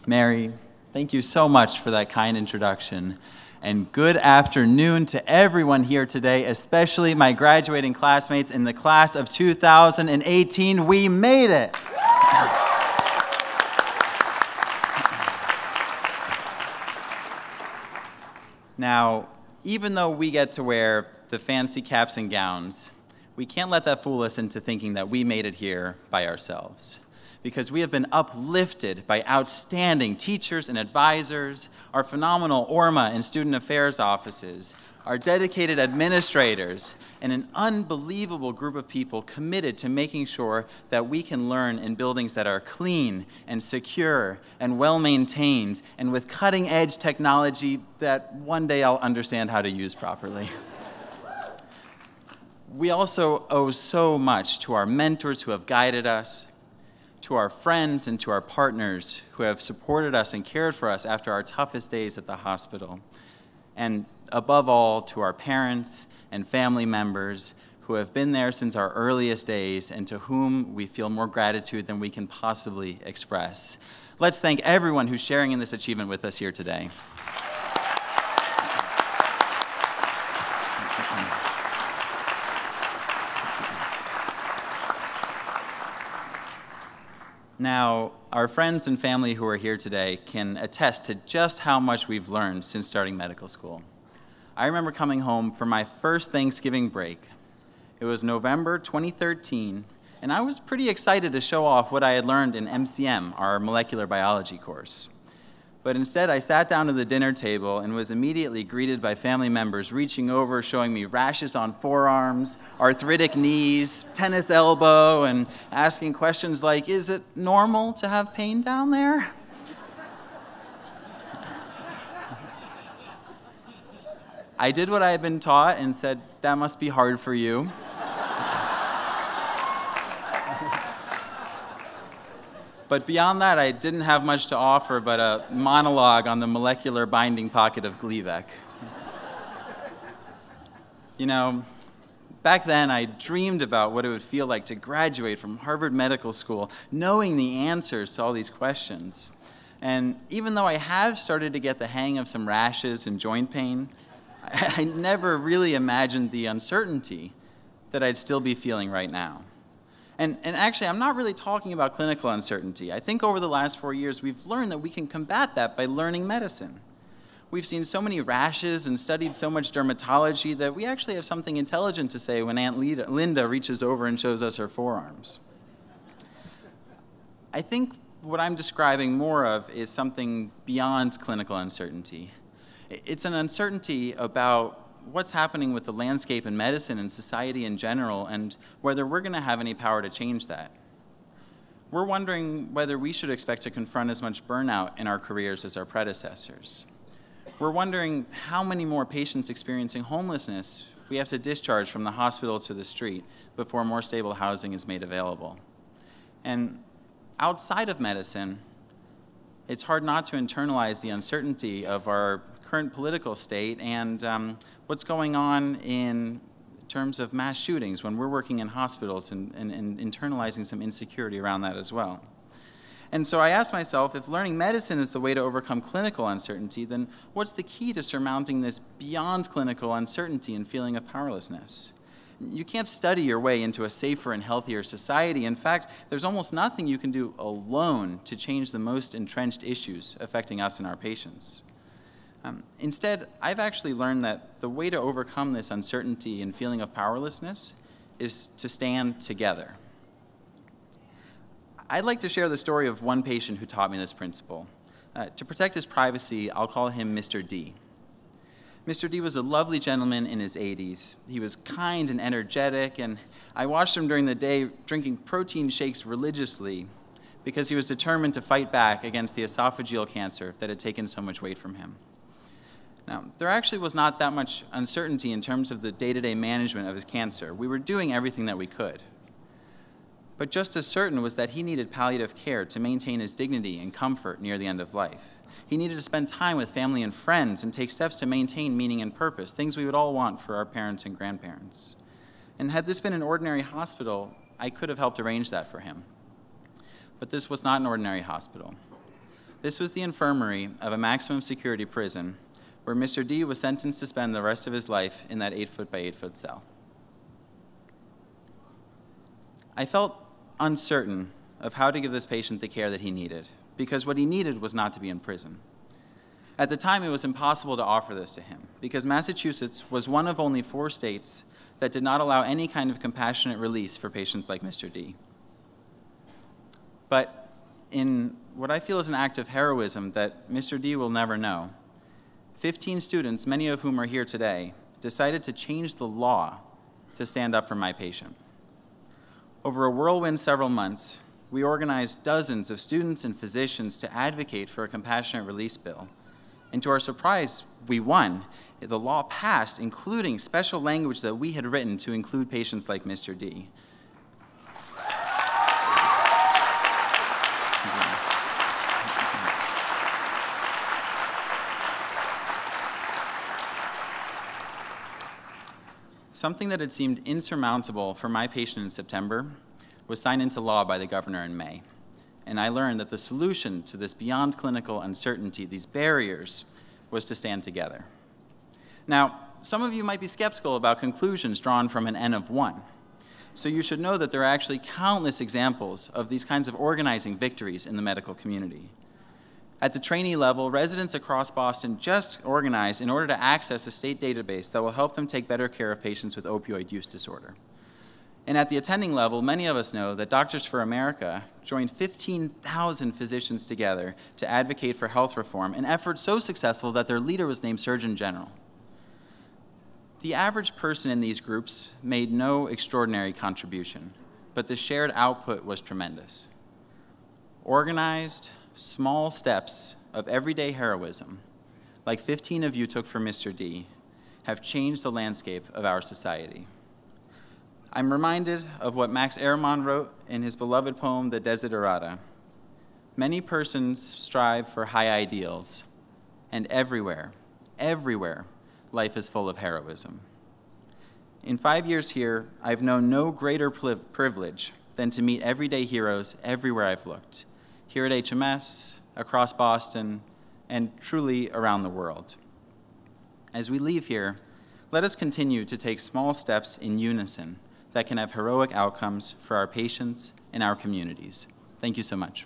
Mary, thank you so much for that kind introduction. And good afternoon to everyone here today, especially my graduating classmates in the class of 2018. We made it! Now, even though we get to wear the fancy caps and gowns, we can't let that fool us into thinking that we made it here by ourselves. Because we have been uplifted by outstanding teachers and advisors, our phenomenal ORMA and student affairs offices, our dedicated administrators, and an unbelievable group of people committed to making sure that we can learn in buildings that are clean and secure and well-maintained and with cutting-edge technology that one day I'll understand how to use properly. We also owe so much to our mentors who have guided us, to our friends and to our partners who have supported us and cared for us after our toughest days at the hospital. And above all, to our parents and family members who have been there since our earliest days and to whom we feel more gratitude than we can possibly express. Let's thank everyone who's sharing in this achievement with us here today. Now, our friends and family who are here today can attest to just how much we've learned since starting medical school. I remember coming home for my first Thanksgiving break. It was November 2013, and I was pretty excited to show off what I had learned in MCM, our molecular biology course. But instead, I sat down at the dinner table and was immediately greeted by family members reaching over, showing me rashes on forearms, arthritic knees, tennis elbow, and asking questions like, "Is it normal to have pain down there?" I did what I had been taught and said, "That must be hard for you." But beyond that, I didn't have much to offer but a monologue on the molecular binding pocket of Gleevec. You know, back then I dreamed about what it would feel like to graduate from Harvard Medical School, knowing the answers to all these questions. And even though I have started to get the hang of some rashes and joint pain, I never really imagined the uncertainty that I'd still be feeling right now. And actually, I'm not really talking about clinical uncertainty. I think over the last 4 years, we've learned that we can combat that by learning medicine. We've seen so many rashes and studied so much dermatology that we actually have something intelligent to say when Aunt Linda reaches over and shows us her forearms. I think what I'm describing more of is something beyond clinical uncertainty. It's an uncertainty about what's happening with the landscape in medicine and society in general, and whether we're going to have any power to change that. We're wondering whether we should expect to confront as much burnout in our careers as our predecessors. We're wondering how many more patients experiencing homelessness we have to discharge from the hospital to the street before more stable housing is made available. And outside of medicine, it's hard not to internalize the uncertainty of our current political state and what's going on in terms of mass shootings when we're working in hospitals and internalizing some insecurity around that as well. And so I asked myself, if learning medicine is the way to overcome clinical uncertainty, then what's the key to surmounting this beyond clinical uncertainty and feeling of powerlessness? You can't study your way into a safer and healthier society. In fact, there's almost nothing you can do alone to change the most entrenched issues affecting us and our patients. Instead, I've actually learned that the way to overcome this uncertainty and feeling of powerlessness is to stand together. I'd like to share the story of one patient who taught me this principle. To protect his privacy, I'll call him Mr. D. Mr. D was a lovely gentleman in his 80s. He was kind and energetic, and I watched him during the day drinking protein shakes religiously because he was determined to fight back against the esophageal cancer that had taken so much weight from him. Now, there actually was not that much uncertainty in terms of the day-to-day management of his cancer. We were doing everything that we could. But just as certain was that he needed palliative care to maintain his dignity and comfort near the end of life. He needed to spend time with family and friends and take steps to maintain meaning and purpose, things we would all want for our parents and grandparents. And had this been an ordinary hospital, I could have helped arrange that for him. But this was not an ordinary hospital. This was the infirmary of a maximum security prison where Mr. D was sentenced to spend the rest of his life in that 8-foot by 8-foot cell. I felt uncertain of how to give this patient the care that he needed, because what he needed was not to be in prison. At the time, it was impossible to offer this to him, because Massachusetts was one of only 4 states that did not allow any kind of compassionate release for patients like Mr. D. But in what I feel is an act of heroism that Mr. D will never know, 15 students, many of whom are here today, decided to change the law to stand up for my patient. Over a whirlwind several months, we organized dozens of students and physicians to advocate for a compassionate release bill. And to our surprise, we won. The law passed, including special language that we had written to include patients like Mr. D. Something that had seemed insurmountable for my patient in September was signed into law by the governor in May. And I learned that the solution to this beyond clinical uncertainty, these barriers, was to stand together. Now, some of you might be skeptical about conclusions drawn from an N of 1. So you should know that there are actually countless examples of these kinds of organizing victories in the medical community. At the trainee level, residents across Boston just organized in order to access a state database that will help them take better care of patients with opioid use disorder. And at the attending level, many of us know that Doctors for America joined 15,000 physicians together to advocate for health reform, an effort so successful that their leader was named Surgeon General. The average person in these groups made no extraordinary contribution, but the shared output was tremendous. Organized, small steps of everyday heroism, like 15 of you took for Mr. D, have changed the landscape of our society. I'm reminded of what Max Ehrmann wrote in his beloved poem, The Desiderata. Many persons strive for high ideals, and everywhere, life is full of heroism. In 5 years here, I've known no greater privilege than to meet everyday heroes everywhere I've looked, here at HMS, across Boston, and truly around the world. As we leave here, let us continue to take small steps in unison that can have heroic outcomes for our patients and our communities. Thank you so much.